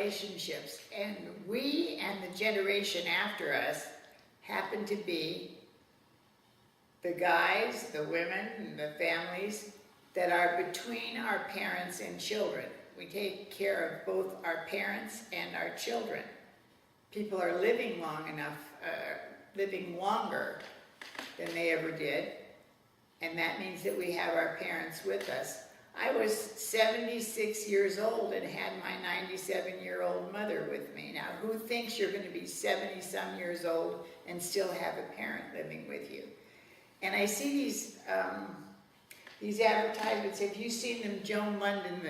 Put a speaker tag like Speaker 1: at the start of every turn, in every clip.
Speaker 1: relationships, and we and the generation after us happen to be the guys, the women, and the families that are between our parents and children. We take care of both our parents and our children. People are living long enough, living longer than they ever did, and that means that we have our parents with us. I was 76 years old and had my 97-year-old mother with me. Now, who thinks you're going to be 70-some years old and still have a parent living with you? And I see these advertisements. Have you seen them? Joan London,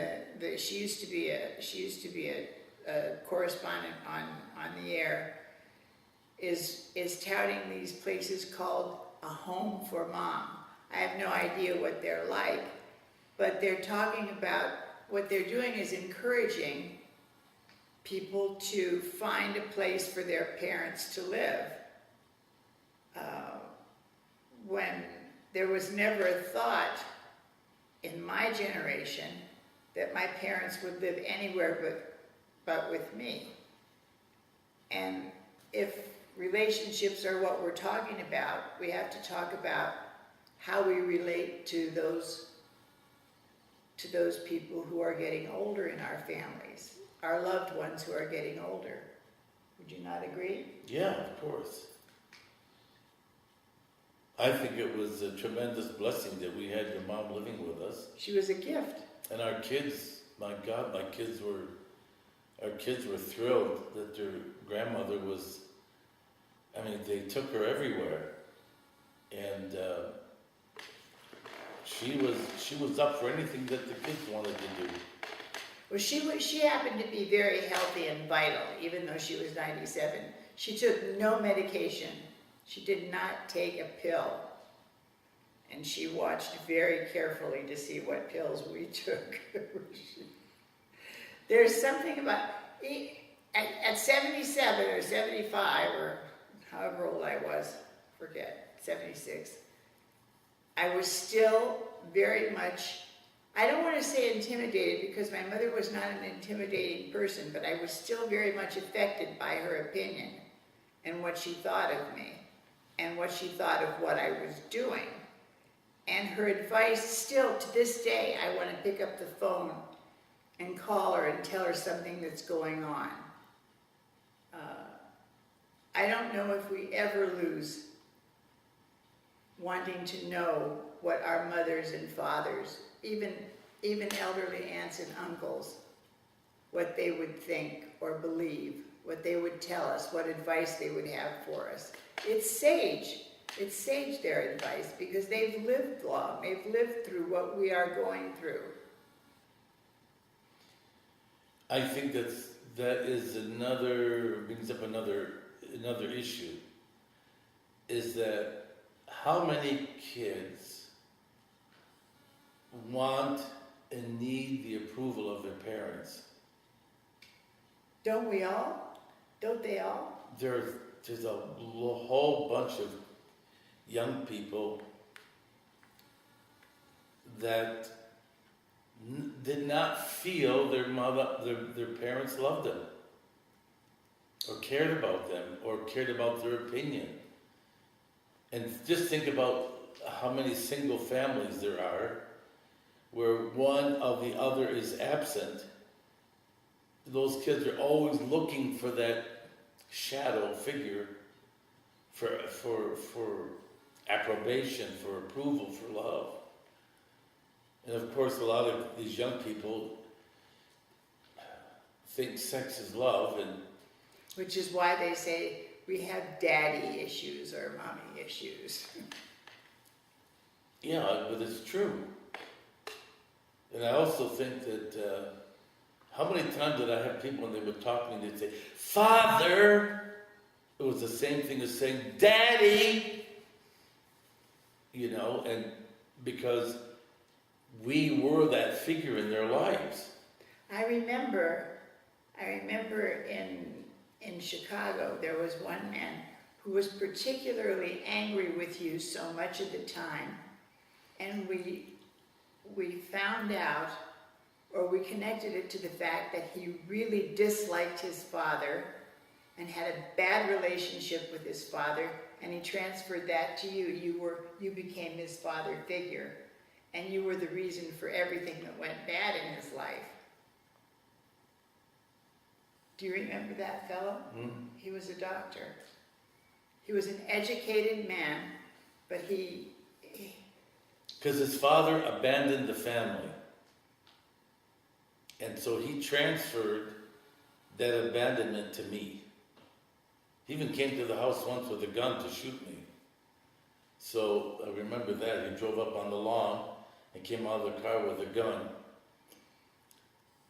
Speaker 1: she used to be a correspondent on the air, is touting these places called a home for mom. I have no idea what they're like, but they're talking about what they're doing is encouraging people to find a place for their parents to live. When there was never a thought in my generation that my parents would live anywhere but with me. And if relationships are what we're talking about, we have to talk about how we relate to those people who are getting older in our families, our loved ones who are getting older. Would you not agree?
Speaker 2: Yeah, of course. I think it was a tremendous blessing that we had your mom living with us.
Speaker 1: She was a gift.
Speaker 2: And our kids, my God, our kids were thrilled that their grandmother was, they took her everywhere. And she was up for anything that the kids wanted to do.
Speaker 1: Well, she happened to be very healthy and vital, even though she was 97. She took no medication. She did not take a pill. And she watched very carefully to see what pills we took. There's something about, at 77 or 75 or however old I was, forget, 76, I was still very much, I don't want to say intimidated because my mother was not an intimidating person, but I was still very much affected by her opinion and what she thought of me and what she thought of what I was doing. And her advice, still to this day, I want to pick up the phone and call her and tell her something that's going on. I don't know if we ever lose wanting to know what our mothers and fathers, even elderly aunts and uncles, what they would think or believe, what they would tell us, what advice they would have for us. It's sage. It's sage, their advice, because they've lived long. They've lived through what we are going through.
Speaker 2: I think that brings up another issue, is that how many kids want and need the approval of their parents?
Speaker 1: Don't we all? Don't they all?
Speaker 2: There's a whole bunch of young people that did not feel their parents loved them, or cared about them, or cared about their opinion. And just think about how many single families there are where one of the other is absent. Those kids are always looking for that shadow figure for approbation, for approval, for love. And of course, a lot of these young people think sex is love, and
Speaker 1: which is why they say we have daddy issues or mommy issues.
Speaker 2: Yeah, but it's true. And I also think that how many times did I have people when they would talk to me, they'd say, "Father," it was the same thing as saying "Daddy," and because we were that figure in their lives.
Speaker 1: I remember in Chicago, there was one man who was particularly angry with you so much at the time, and we found out, or we connected it to the fact that he really disliked his father and had a bad relationship with his father, and he transferred that to you. You became his father figure, and you were the reason for everything that went bad in his life. Do you remember that fellow?
Speaker 2: Mm-hmm.
Speaker 1: He was a doctor. He was an educated man, but he
Speaker 2: Because his father abandoned the family. And so he transferred that abandonment to me. He even came to the house once with a gun to shoot me. So I remember that. He drove up on the lawn and came out of the car with a gun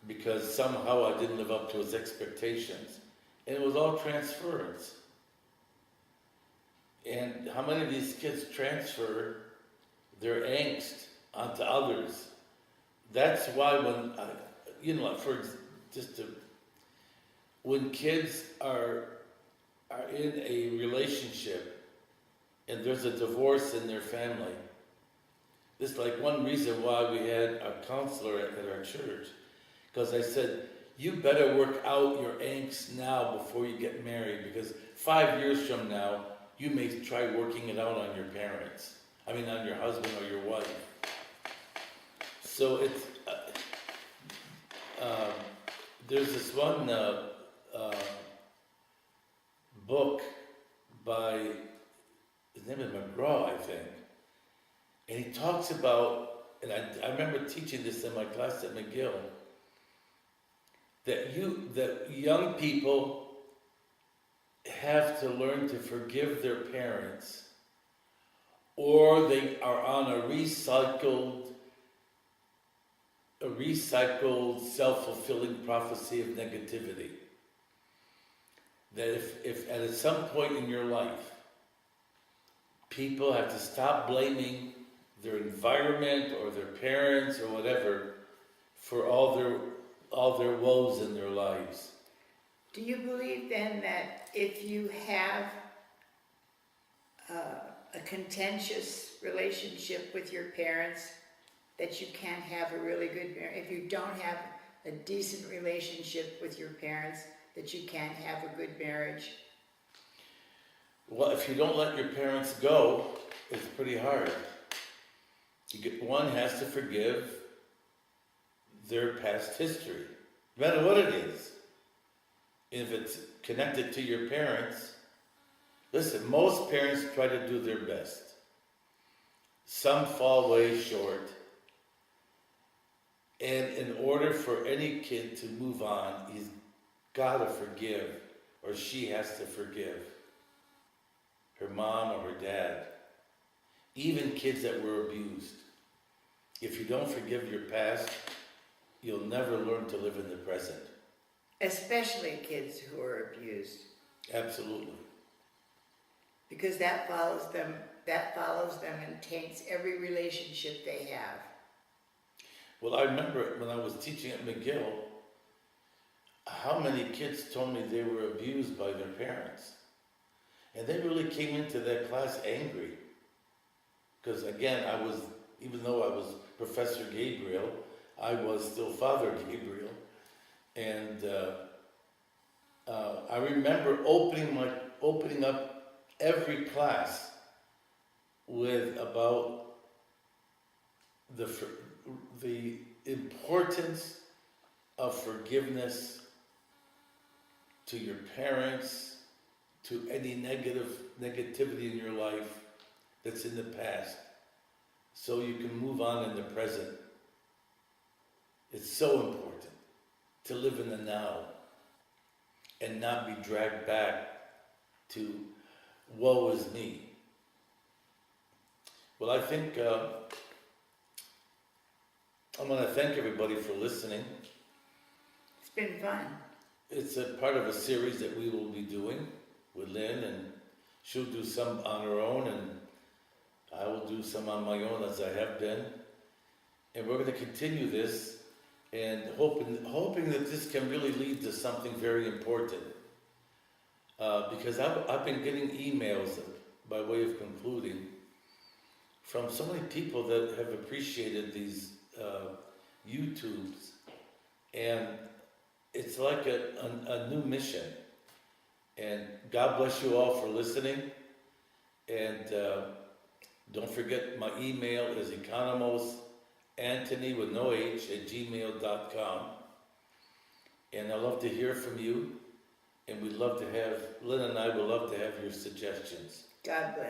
Speaker 2: because somehow I didn't live up to his expectations. And it was all transference. And how many of these kids transfer their angst onto others? That's why when kids are in a relationship and there's a divorce in their family, this is like one reason why we had a counselor at our church, because I said, you better work out your angst now before you get married, because 5 years from now, you may try working it out on your parents. On your husband or your wife. So it's, there's this one book by, his name is McGraw, I think. And he talks about, and I remember teaching this in my class at McGill, that young people have to learn to forgive their parents, or they are on a recycled self-fulfilling prophecy of negativity. That if at some point in your life, people have to stop blaming their environment or their parents or whatever for all their woes in their lives.
Speaker 1: Do you believe then that if you have a contentious relationship with your parents, that you can't have a really good marriage? If you don't have a decent relationship with your parents, that you can't have a good marriage?
Speaker 2: Well, if you don't let your parents go, it's pretty hard. One has to forgive their past history, no matter what it is. If it's connected to your parents, listen, most parents try to do their best. Some fall way short. And in order for any kid to move on, he's got to forgive, or she has to forgive her mom or her dad. Even kids that were abused. If you don't forgive your past, you'll never learn to live in the present.
Speaker 1: Especially kids who are abused.
Speaker 2: Absolutely.
Speaker 1: Because that follows them and taints every relationship they have.
Speaker 2: Well, I remember when I was teaching at McGill, how many kids told me they were abused by their parents. And they really came into that class angry. Because again, even though I was Professor Gabriel, I was still Father Gabriel. And I remember opening up every class with about the importance of forgiveness to your parents, to any negativity in your life that's in the past, so you can move on in the present. It's so important to live in the now and not be dragged back to woe is me. Well, I think I want to thank everybody for listening.
Speaker 1: It's been fun.
Speaker 2: It's a part of a series that we will be doing with Lynn, and she'll do some on her own, and I will do some on my own as I have been. And we're going to continue this, and hoping that this can really lead to something very important. Because I've been getting emails, by way of concluding, from so many people that have appreciated these YouTubes And it's like a new mission. And God bless you all for listening. And don't forget, my email is economosantony with no H at gmail.com. And I love to hear from you. And we'd love to have, Lynn and I would love to have your suggestions.
Speaker 1: God bless.